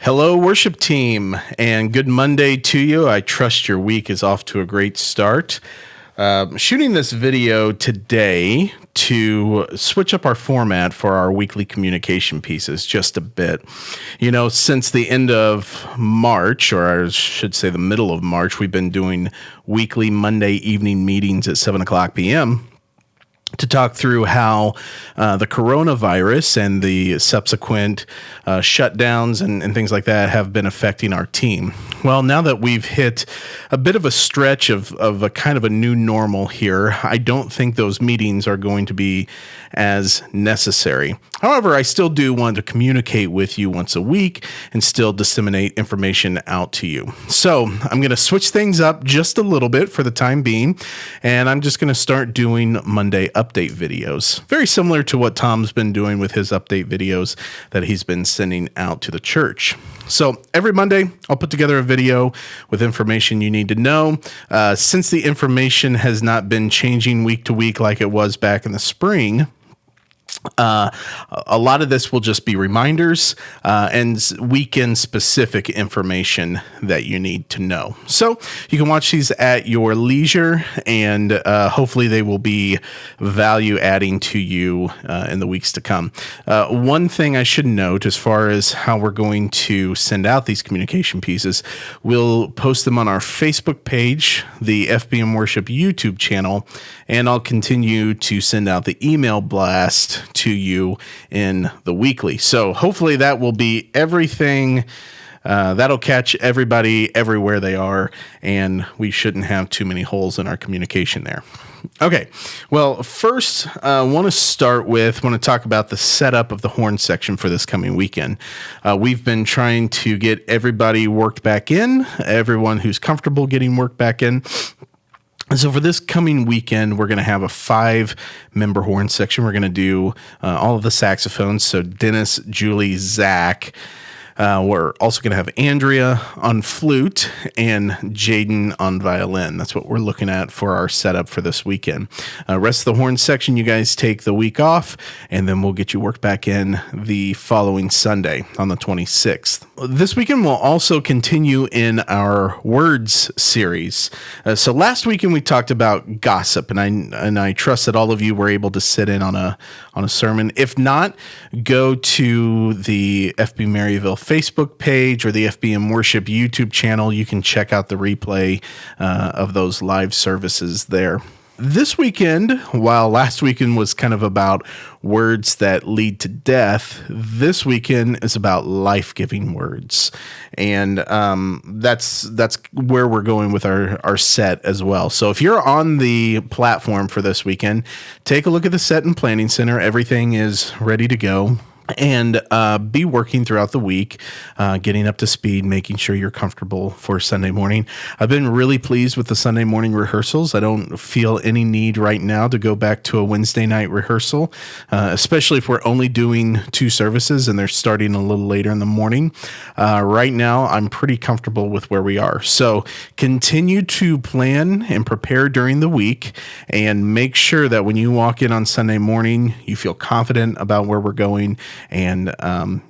Hello, worship team, and good Monday to you. I trust your week is off to a great start. Shooting this video today to switch up our format for our weekly communication pieces just a bit. You know, since the end of March, or I should say the middle of March, we've been doing weekly Monday evening meetings at 7 o'clock p.m. to talk through how the coronavirus and the subsequent shutdowns and things like that have been affecting our team. Well, now that we've hit a bit of a stretch of a kind of a new normal here, I don't think those meetings are going to be as necessary. However, I still do want to communicate with you once a week and still disseminate information out to you. So I'm going to switch things up just a little bit for the time being, and I'm just going to start doing Monday update videos. Very similar to what Tom's been doing with his update videos that he's been sending out to the church. So every Monday, I'll put together a video with information you need to know. Since the information has not been changing week to week like it was back in the spring, a lot of this will just be reminders and weekend specific information that you need to know. So you can watch these at your leisure, and hopefully they will be value adding to you in the weeks to come. One thing I should note as far as how we're going to send out these communication pieces, we'll post them on our Facebook page, the FBM Worship YouTube channel, and I'll continue to send out the email blast to you in the weekly. So hopefully that will be everything. That'll catch everybody everywhere they are, and we shouldn't have too many holes in our communication there. Okay, well, first, I want to talk about the setup of the horn section for this coming weekend. We've been trying to get everybody worked back in, everyone who's comfortable getting worked back in. And so for this coming weekend, we're going to have a 5-member horn section. We're going to do all of the saxophones. So Dennis, Julie, Zach. We're also going to have Andrea on flute and Jaden on violin. That's what we're looking at for our setup for this weekend. Rest of the horn section, you guys take the week off, and then we'll get you worked back in the following Sunday on the 26th. This weekend, we'll also continue in our words series. So last weekend, we talked about gossip, and I trust that all of you were able to sit in on a sermon. If not, go to the FB Maryville Facebook page or the FBM Worship YouTube channel. You can check out the replay of those live services there. This weekend, while last weekend was kind of about words that lead to death, this weekend is about life-giving words. And that's where we're going with our set as well. So if you're on the platform for this weekend, take a look at the set and planning center. Everything is ready to go. And be working throughout the week, getting up to speed, making sure you're comfortable for Sunday morning. I've been really pleased with the Sunday morning rehearsals. I don't feel any need right now to go back to a Wednesday night rehearsal, especially if we're only doing 2 services and they're starting a little later in the morning. Right now, I'm pretty comfortable with where we are. So continue to plan and prepare during the week, and make sure that when you walk in on Sunday morning, you feel confident about where we're going, and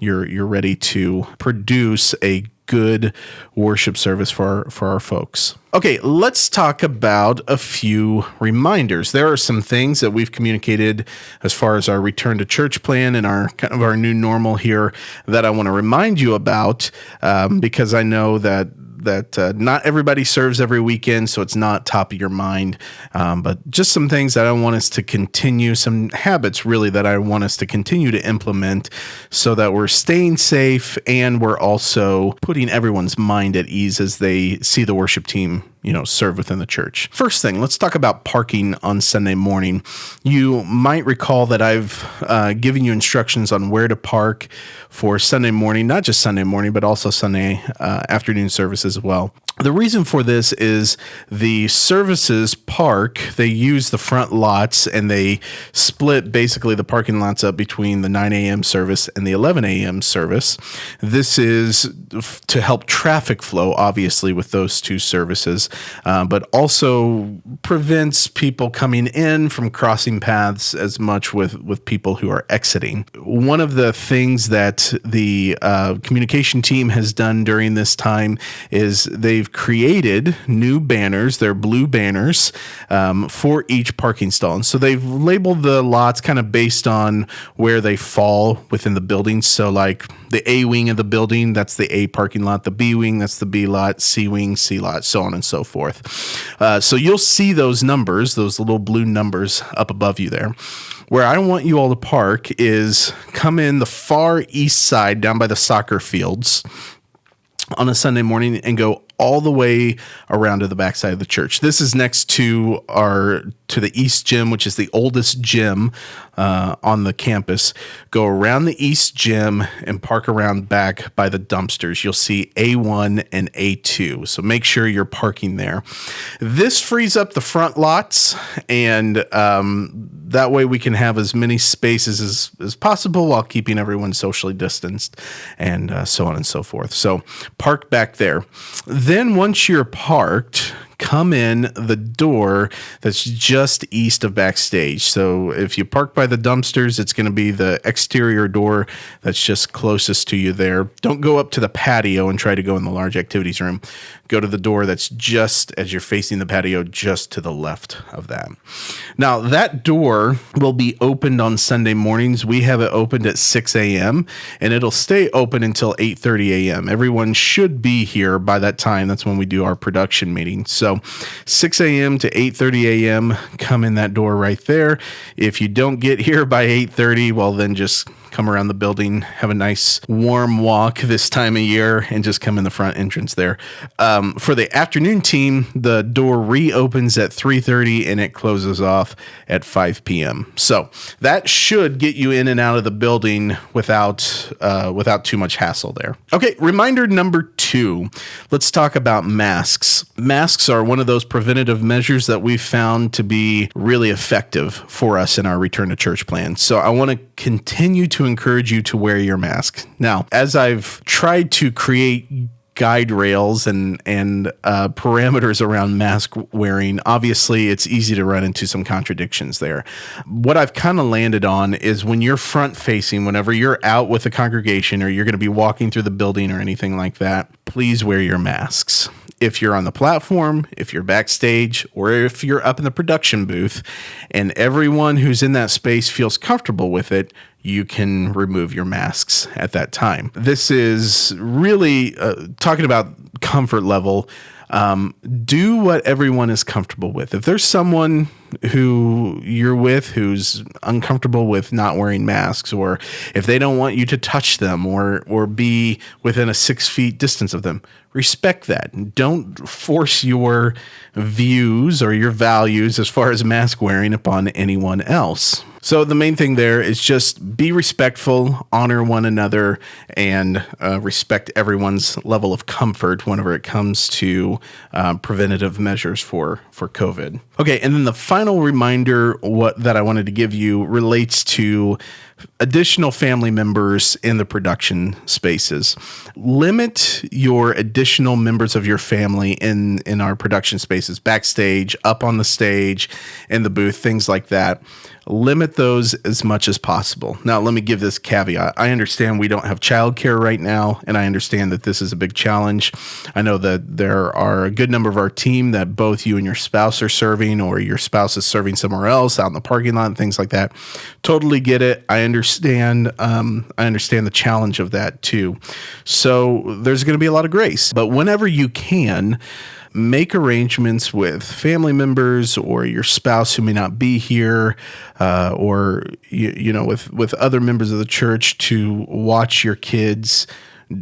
you're ready to produce a good worship service for our folks. Okay, let's talk about a few reminders. There are some things that we've communicated as far as our return to church plan and our kind of our new normal here that I want to remind you about, because I know that not everybody serves every weekend, so it's not top of your mind. But just some things that I want us to continue, some habits really that I want us to continue to implement so that we're staying safe and we're also putting everyone's mind at ease as they see the worship team, serve within the church. First thing, let's talk about parking on Sunday morning. You might recall that I've given you instructions on where to park for Sunday morning, not just Sunday morning, but also Sunday afternoon service as well. The reason for this is the services park, they use the front lots and they split basically the parking lots up between the 9 a.m. service and the 11 a.m. service. This is to help traffic flow, obviously, with those two services, but also prevents people coming in from crossing paths as much with people who are exiting. One of the things that the communication team has done during this time is they've created new banners. They're blue banners for each parking stall. And so they've labeled the lots kind of based on where they fall within the building. So like the A wing of the building, that's the A parking lot. The B wing, that's the B lot. C wing, C lot, so on and so forth. So you'll see those numbers, those little blue numbers up above you there. Where I want you all to park is come in the far east side down by the soccer fields on a Sunday morning and go all the way around to the backside of the church. This is next to the East Gym, which is the oldest gym on the campus. Go around the East Gym and park around back by the dumpsters. You'll see A1 and A2. So make sure you're parking there. This frees up the front lots, and that way we can have as many spaces as possible while keeping everyone socially distanced and so on and so forth. So park back there. Then once you're parked, come in the door that's just east of backstage. So if you park by the dumpsters, it's going to be the exterior door that's just closest to you there. Don't go up to the patio and try to go in the large activities room. Go to the door that's just as you're facing the patio, just to the left of that. Now, that door will be opened on Sunday mornings. We have it opened at 6 a.m. and it'll stay open until 8:30 a.m. Everyone should be here by that time. That's when we do our production meeting. So 6 a.m. to 8:30 a.m., come in that door right there. If you don't get here by 8:30, well, then just come around the building, have a nice warm walk this time of year, and just come in the front entrance there. For the afternoon team, the door reopens at 3:30 and it closes off at 5 p.m. So that should get you in and out of the building without too much hassle there. Okay, reminder number 2. Let's talk about masks. Masks are one of those preventative measures that we've found to be really effective for us in our return to church plan. So I want to continue to encourage you to wear your mask. Now, as I've tried to create guide rails and parameters around mask wearing, obviously it's easy to run into some contradictions there. What I've kind of landed on is when you're front facing, whenever you're out with a congregation or you're going to be walking through the building or anything like that, please wear your masks. If you're on the platform, if you're backstage, or if you're up in the production booth and everyone who's in that space feels comfortable with it, you can remove your masks at that time. This is really talking about comfort level. Do what everyone is comfortable with. If there's someone who you're with who's uncomfortable with not wearing masks, or if they don't want you to touch them or be within a 6 feet distance of them, respect that. Don't force your views or your values as far as mask wearing upon anyone else. So the main thing there is just be respectful, honor one another, and respect everyone's level of comfort whenever it comes to preventative measures for COVID. Okay, and then the final reminder that I wanted to give you relates to additional family members in the production spaces. Limit your additional members of your family in our production spaces, backstage, up on the stage, in the booth, things like that. Limit those as much as possible. Now, let me give this caveat. I understand we don't have childcare right now, and I understand that this is a big challenge. I know that there are a good number of our team that both you and your spouse are serving, or your spouse is serving somewhere else out in the parking lot and things like that. Totally get it. I understand. I understand the challenge of that too. So there's going to be a lot of grace, but whenever you can, make arrangements with family members or your spouse who may not be here, or with other members of the church to watch your kids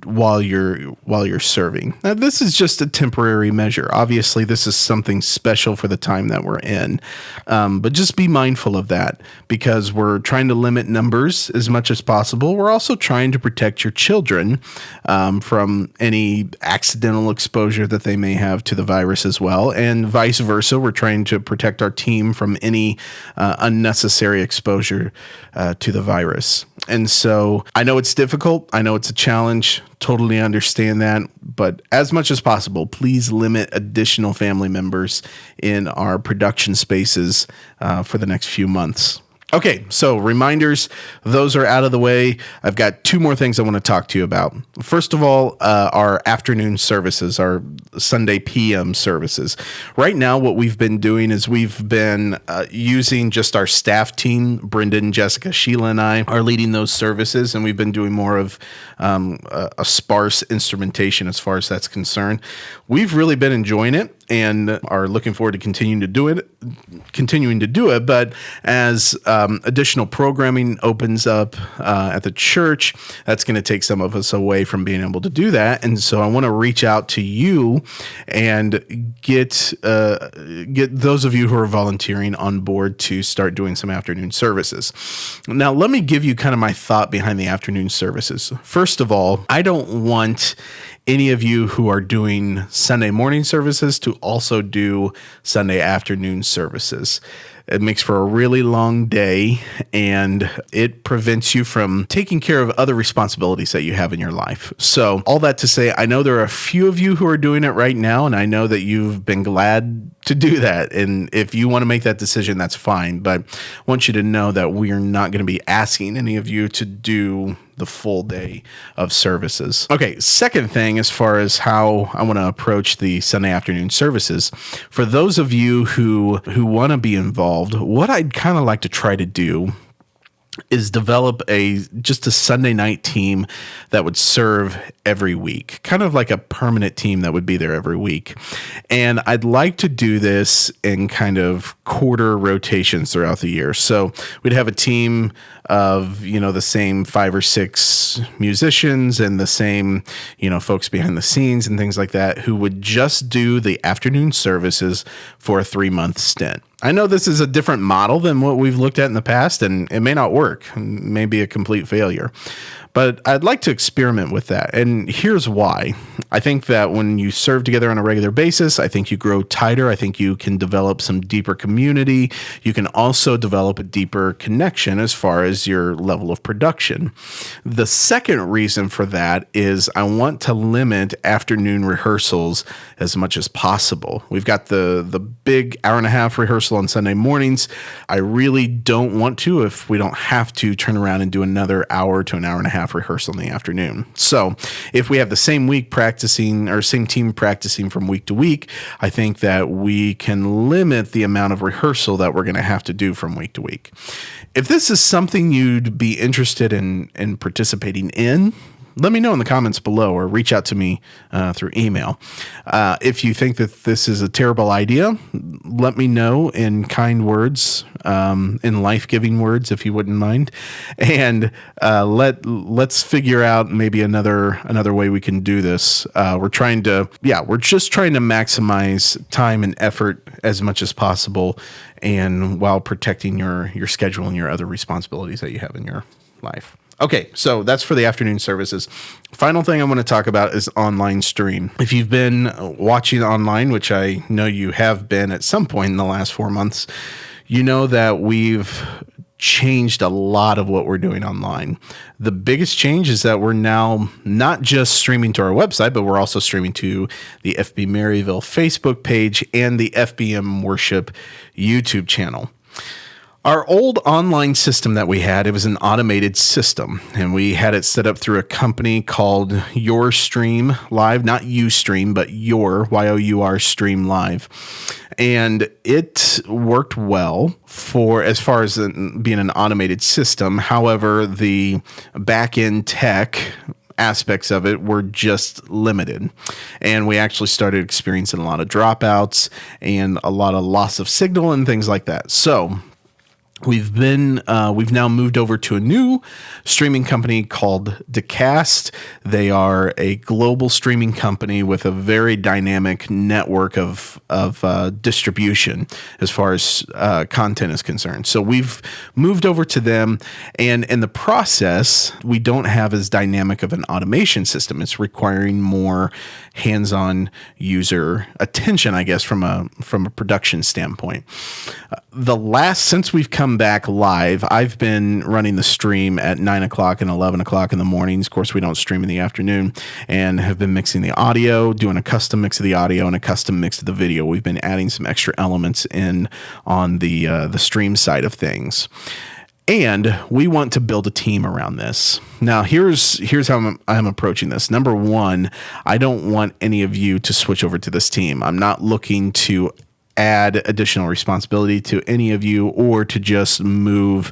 while you're serving. Now, this is just a temporary measure. Obviously, this is something special for the time that we're in, but just be mindful of that because we're trying to limit numbers as much as possible. We're also trying to protect your children from any accidental exposure that they may have to the virus as well, and vice versa. We're trying to protect our team from any unnecessary exposure to the virus. And so I know it's difficult. I know it's a challenge. Totally understand that. But as much as possible, please limit additional family members in our production spaces for the next few months. Okay, so reminders, those are out of the way. I've got two more things I want to talk to you about. First of all, our afternoon services, our Sunday PM services. Right now, what we've been doing is we've been using just our staff team. Brendan, Jessica, Sheila, and I are leading those services, and we've been doing more of a sparse instrumentation as far as that's concerned. We've really been enjoying it and are looking forward to continuing to do it. But as additional programming opens up at the church, that's going to take some of us away from being able to do that. And so I want to reach out to you and get those of you who are volunteering on board to start doing some afternoon services. Now, let me give you kind of my thought behind the afternoon services. First of all, I don't want any of you who are doing Sunday morning services to also do Sunday afternoon services. It makes for a really long day, and it prevents you from taking care of other responsibilities that you have in your life. So all that to say, I know there are a few of you who are doing it right now, and I know that you've been glad to do that. And if you want to make that decision, that's fine. But I want you to know that we are not going to be asking any of you to do the full day of services. Okay, second thing, as far as how I want to approach the Sunday afternoon services, for those of you who want to be involved, what I'd kind of like to try to do is develop just a Sunday night team that would serve every week, kind of like a permanent team that would be there every week. And I'd like to do this in kind of quarter rotations throughout the year. So we'd have a team of, the same 5 or 6 musicians and the same, folks behind the scenes and things like that who would just do the afternoon services for a 3-month stint. I know this is a different model than what we've looked at in the past, and it may not work, it may be a complete failure. But I'd like to experiment with that. And here's why. I think that when you serve together on a regular basis, I think you grow tighter. I think you can develop some deeper community. You can also develop a deeper connection as far as your level of production. The second reason for that is I want to limit afternoon rehearsals as much as possible. We've got the big hour-and-a-half rehearsal on Sunday mornings. I really don't want to, if we don't have to, turn around and do another hour to an hour-and-a-half rehearsal in the afternoon. So if we have the same week practicing or same team practicing from week to week, I think that we can limit the amount of rehearsal that we're going to have to do from week to week. If this is something you'd be interested in participating in, let me know in the comments below or reach out to me through email. If you think that this is a terrible idea, let me know in kind words, in life-giving words, if you wouldn't mind. And let's figure out maybe another way we can do this. We're just trying to maximize time and effort as much as possible, and while protecting your schedule and your other responsibilities that you have in your life. Okay, so that's for the afternoon services. Final thing I want to talk about is online stream. If you've been watching online, which I know you have been at some point in the last 4 months, you know that we've changed a lot of what we're doing online. The biggest change is that we're now not just streaming to our website, but we're also streaming to the FB Maryville Facebook page and the FBM Worship YouTube channel. Our old online system that we had, it was an automated system, and we had it set up through a company called Your Stream Live, not Ustream, but Your, Y-O-U-R, Stream Live. And it worked well for as far as being an automated system. However, the back-end tech aspects of it were just limited, and we actually started experiencing a lot of dropouts and a lot of loss of signal and things like that. So We've now moved over to a new streaming company called Decast. They are a global streaming company with a very dynamic network of distribution as far as content is concerned. So we've moved over to them, and in the process, we don't have as dynamic of an automation system. It's requiring more hands-on user attention, I guess, from a production standpoint. Since we've come back live, I've been running the stream at 9 o'clock and 11 o'clock in the mornings. Of course, we don't stream in the afternoon, and have been mixing the audio, doing a custom mix of the audio and a custom mix of the video. We've been adding some extra elements in on the stream side of things. And we want to build a team around this. Now, here's how I'm approaching this. Number one, I don't want any of you to switch over to this team. I'm not looking to add additional responsibility to any of you, or to just move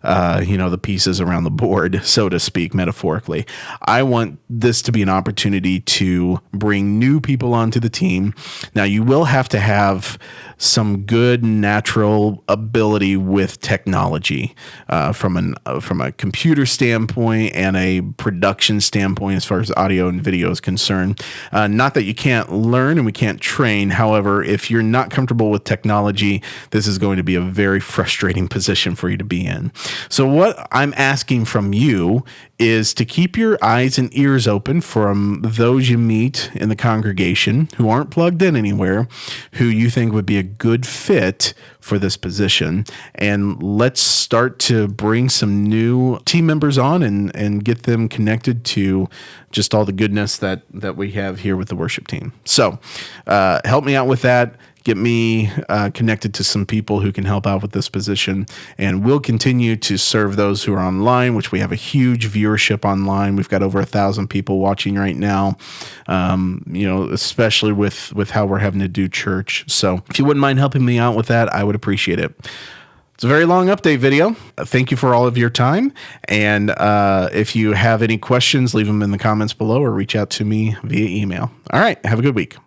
the pieces around the board, so to speak, metaphorically. I want this to be an opportunity to bring new people onto the team. Now, you will have to have some good natural ability with technology from a computer standpoint and a production standpoint as far as audio and video is concerned. Not that you can't learn and we can't train. However, if you're not comfortable with technology, this is going to be a very frustrating position for you to be in. So what I'm asking from you is to keep your eyes and ears open from those you meet in the congregation who aren't plugged in anywhere, who you think would be a good fit for this position. And let's start to bring some new team members on and get them connected to just all the goodness that we have here with the worship team. So help me out with that. Get me connected to some people who can help out with this position, and we'll continue to serve those who are online, which we have a huge viewership online. We've got over 1,000 people watching right now, especially with how we're having to do church. So if you wouldn't mind helping me out with that, I would appreciate it. It's a very long update video. Thank you for all of your time. And if you have any questions, leave them in the comments below or reach out to me via email. All right. Have a good week.